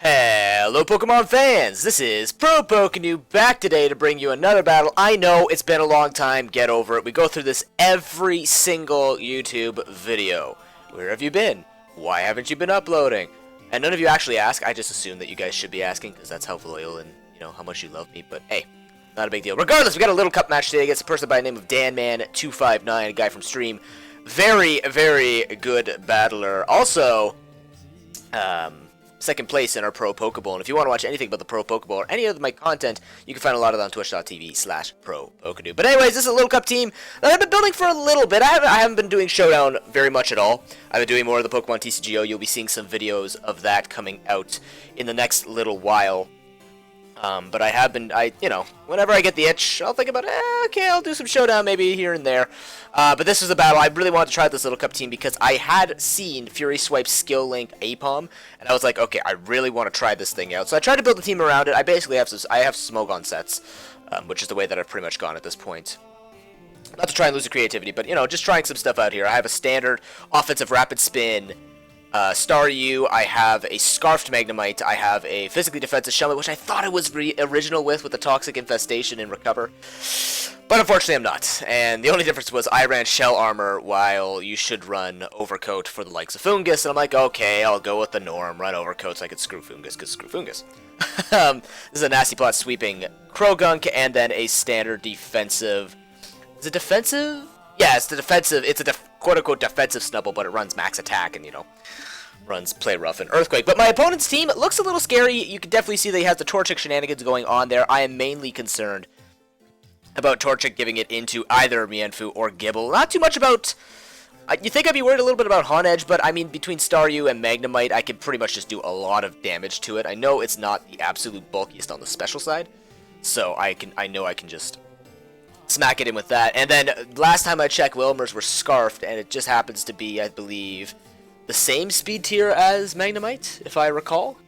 Hello Pokemon fans, this is ProPokeNoob back today to bring you another battle. I know it's been a long time, get over it. We go through this every single YouTube video. Where have you been? Why haven't you been uploading? And none of you actually ask, I just assume that you guys should be asking because that's how loyal and how much you love me, but hey, not a big deal. Regardless, we got a little cup match today against a person by the name of DanMan259, a guy from stream. Very, very good battler. Also, second place in our Pro Pokeball. And if you want to watch anything about the Pro Pokeball or any of my content, you can find a lot of it on twitch.tv/ProPokeNoob. But anyways, this is a Little Cup team that I've been building for a little bit. I haven't been doing Showdown very much at all. I've been doing more of the Pokemon TCGO. You'll be seeing some videos of that coming out in the next little while. But I have been, whenever I get the itch, I'll think about, okay, I'll do some Showdown maybe here and there. But this is a battle. I really wanted to try this Little Cup team because I had seen Fury Swipe's Skill Link Apom, and I was like, okay, I really want to try this thing out. So I tried to build a team around it. I basically have Smogon sets, which is the way that I've pretty much gone at this point. Not to try and lose the creativity, but, just trying some stuff out here. I have a standard offensive rapid spin, Staryu, I have a Scarfed Magnemite, I have a physically defensive Shelmet, which I thought I was original with the Toxic Infestation and Recover. But unfortunately I'm not. And the only difference was I ran Shell Armor while you should run Overcoat for the likes of Fungus. And I'm like, okay, I'll go with the norm, run Overcoat so I could screw Fungus, because screw Fungus. This is a Nasty Plot sweeping Krogunk, and then a standard defensive... Is it defensive? Yeah, it's the defensive. It's a quote-unquote defensive Snubble, but it runs max attack and, runs Play Rough and Earthquake. But my opponent's team looks a little scary. You can definitely see that he has the Torchic shenanigans going on there. I am mainly concerned about Torchic giving it into either Mienfoo or Gible. Not too much about... you think I'd be worried a little bit about Honedge, but I mean, between Staryu and Magnemite, I can pretty much just do a lot of damage to it. I know it's not the absolute bulkiest on the special side, so I know I can just smack it in with that. And then last time I checked, Wilmers were Scarfed, and it just happens to be, I believe, the same speed tier as Magnemite, if I recall.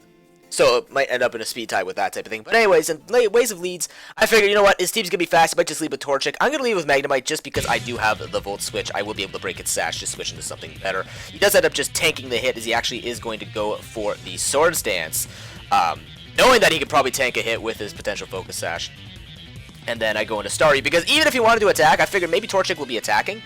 So it might end up in a speed tie with that type of thing. But anyways, in ways of leads, I figured, you know what, his team's going to be fast. I might just leave with Torchic. I'm going to leave with Magnemite just because I do have the Volt Switch. I will be able to break its sash, just switch into something better. He does end up just tanking the hit, as he actually is going to go for the Swords Dance, knowing that he could probably tank a hit with his potential Focus Sash. And then I go into Staryu, because even if he wanted to attack, I figured maybe Torchic will be attacking.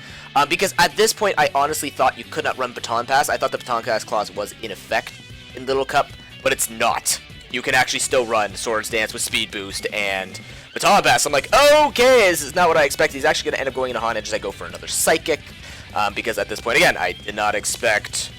Because at this point, I honestly thought you could not run Baton Pass. I thought the Baton Pass clause was in effect in Little Cup, but it's not. You can actually still run Swords Dance with Speed Boost and Baton Pass. I'm like, okay, this is not what I expected. He's actually going to end up going into Honedge as I go for another Psychic. Because at this point, again, I did not expect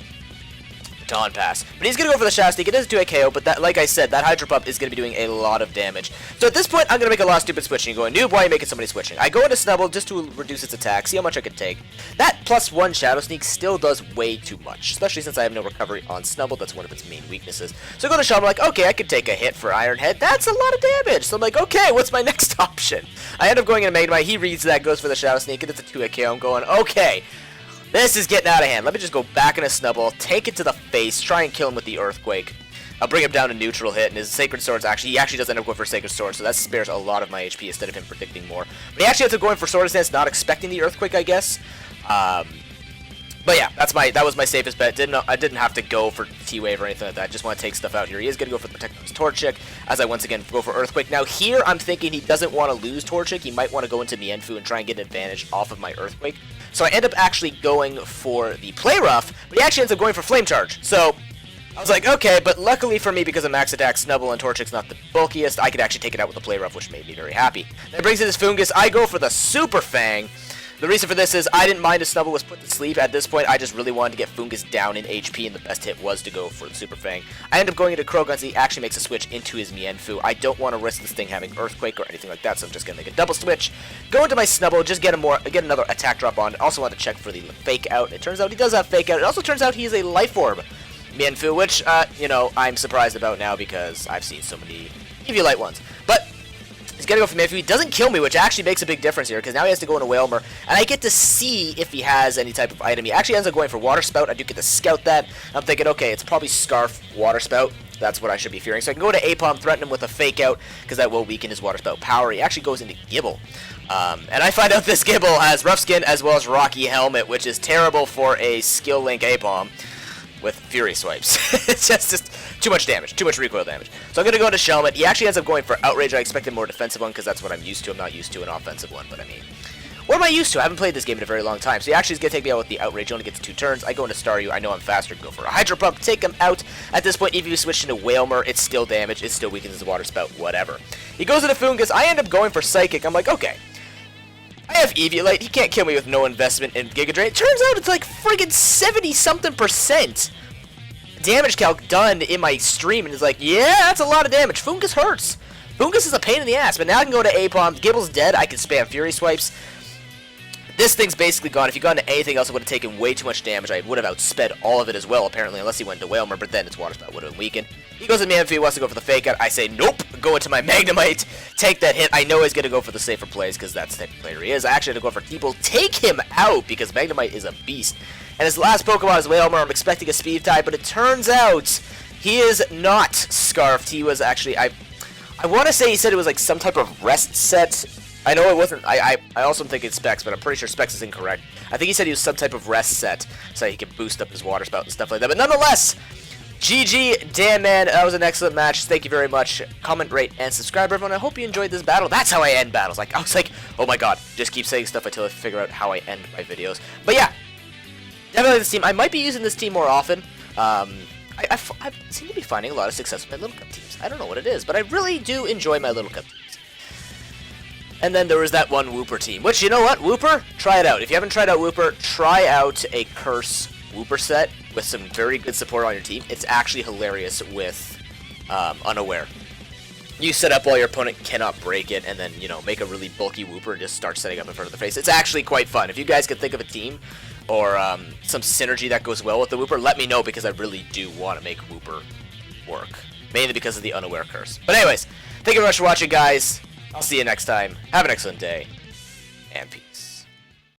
Baton Pass. But he's going to go for the Shadow Sneak. It doesn't do a KO, but that, like I said, that Hydro Pump is going to be doing a lot of damage. So at this point, I'm going to make a lot of stupid switching. Going, Noob, why are you making somebody switching? I go into Snubble just to reduce its attack, see how much I can take. That +1 Shadow Sneak still does way too much, especially since I have no recovery on Snubble. That's one of its main weaknesses. So I go to Shell, I'm like, okay, I could take a hit for Iron Head. That's a lot of damage. So I'm like, okay, what's my next option? I end up going into Magnemite. He reads that, goes for the Shadow Sneak, and it's a 2-hit KO. I'm going, okay, this is getting out of hand. Let me just go back in a Snubble, take it to the face, try and kill him with the Earthquake. I'll bring him down to neutral hit, and his Sacred Sword's he actually does end up going for Sacred Sword, so that spares a lot of my HP instead of him predicting more. But he actually ends up going for Swords Dance, not expecting the Earthquake, I guess. But yeah, that was my safest bet. I didn't have to go for T-Wave or anything like that. I just want to take stuff out here. He is going to go for the Protect his Torchic, as I once again go for Earthquake. Now here, I'm thinking he doesn't want to lose Torchic. He might want to go into Mienfoo and try and get an advantage off of my Earthquake. So I end up actually going for the Play Rough, but he actually ends up going for Flame Charge. So I was like, okay, but luckily for me, because of Max Attack, Snubble, and Torchic's not the bulkiest, I could actually take it out with the Play Rough, which made me very happy. Then brings in his Fungus. I go for the Super Fang. The reason for this is I didn't mind if Snubble was put to sleep. At this point, I just really wanted to get Fungus down in HP, and the best hit was to go for the Super Fang. I end up going into Croagunk, so he actually makes a switch into his Mienfoo. I don't want to risk this thing having Earthquake or anything like that, so I'm just going to make a double switch. Go into my Snubble, just get another attack drop on. Also want to check for the Fake Out. It turns out he does have Fake Out. It also turns out he is a Life Orb Mienfoo, which, I'm surprised about now because I've seen so many Eviolite ones. But he's going to go for Mienfoo. He doesn't kill me, which actually makes a big difference here, because now he has to go into Wailmer, and I get to see if he has any type of item. He actually ends up going for Water Spout. I do get to scout that. I'm thinking, okay, it's probably Scarf, Water Spout. That's what I should be fearing. So I can go to Apom, threaten him with a Fake Out, because that will weaken his Water Spout power. He actually goes into Gible. And I find out this Gible has Rough Skin as well as Rocky Helmet, which is terrible for a Skill Link Apom. with Fury Swipes. It's just too much damage, too much recoil damage. So I'm going to go into Chomp. He actually ends up going for Outrage. I expected more defensive one because that's what I'm used to. I'm not used to an offensive one, but I mean, what am I used to? I haven't played this game in a very long time. So he actually is going to take me out with the Outrage. He only gets 2 turns. I go into Staryu. I know I'm faster. Go for a Hydro Pump. Take him out. At this point, if you switch into Whalmer, it's still damage. It still weakens his Water Spout. Whatever. He goes into Foongus. I end up going for Psychic. I'm like, okay. I have Eviolite. He can't kill me with no investment in Giga Drain. It turns out it's like friggin' 70-something% damage calc done in my stream. And it's like, yeah, that's a lot of damage. Foongus hurts. Foongus is a pain in the ass. But now I can go to A-Bomb. Gibble's dead. I can spam Fury Swipes. This thing's basically gone. If you got into anything else, it would have taken way too much damage. I would have outsped all of it as well, apparently, unless he went into Whalmer, but then its Water Spout would have been weakened. He goes into Manphy, wants to go for the Fake Out. I say, nope, go into my Magnemite, take that hit. I know he's going to go for the safer plays, because that's the type of player he is. I actually had to go for Teeple, take him out, because Magnemite is a beast. And his last Pokemon is Whalmer. I'm expecting a Speed type, but it turns out he is not Scarfed. He was actually, I want to say he said it was like some type of rest set. I know it wasn't. I also think it's Specs, but I'm pretty sure Specs is incorrect. I think he said he was some type of rest set, so he could boost up his Water Spout and stuff like that. But nonetheless, GG, damn man, that was an excellent match. Thank you very much. Comment, rate, and subscribe, everyone. I hope you enjoyed this battle. That's how I end battles. Like I was like, oh my god, just keep saying stuff until I figure out how I end my videos. But yeah, definitely this team. I might be using this team more often. I seem to be finding a lot of success with my Little Cup teams. I don't know what it is, but I really do enjoy my Little Cup teams. And then there was that one Wooper team, which, you know what, Wooper, try it out. If you haven't tried out Wooper, try out a Curse Wooper set with some very good support on your team. It's actually hilarious with Unaware. You set up while your opponent cannot break it, and then, you know, make a really bulky Wooper and just start setting up in front of the face. It's actually quite fun. If you guys could think of a team or some synergy that goes well with the Wooper, let me know, because I really do want to make Wooper work. Mainly because of the Unaware Curse. But anyways, thank you very much for watching, guys. I'll see you next time. Have an excellent day, and peace.